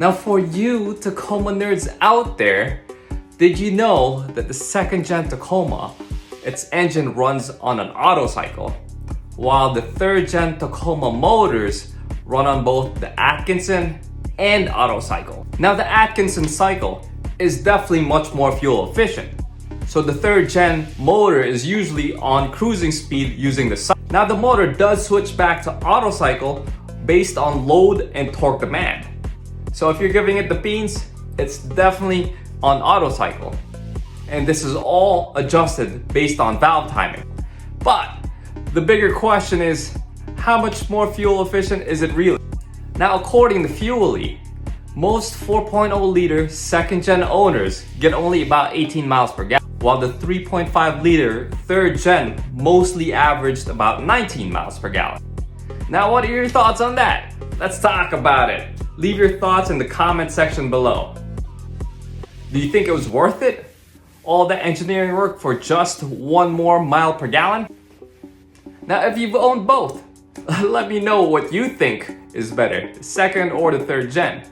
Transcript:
Now for you Tacoma nerds out there, did you know that the second gen Tacoma, its engine runs on an auto cycle, while the third gen Tacoma motors run on both the Atkinson and auto cycle. Now the Atkinson cycle is definitely much more fuel efficient. So the third gen motor is usually on cruising speed using the cycle. Now the motor does switch back to auto cycle based on load and torque demand. So if you're giving it the beans, it's definitely on auto cycle. And this is all adjusted based on valve timing. But the bigger question is, how much more fuel efficient is it really? Now according to Fuelly, most 4.0 liter second gen owners get only about 18 miles per gallon, while the 3.5 liter third gen mostly averaged about 19 miles per gallon. Now what are your thoughts on that? Let's talk about it. Leave your thoughts in the comment section below. Do you think it was worth it? All the engineering work for just 1 more mile per gallon? Now if you've owned both, let me know what you think is better, the second or the third gen.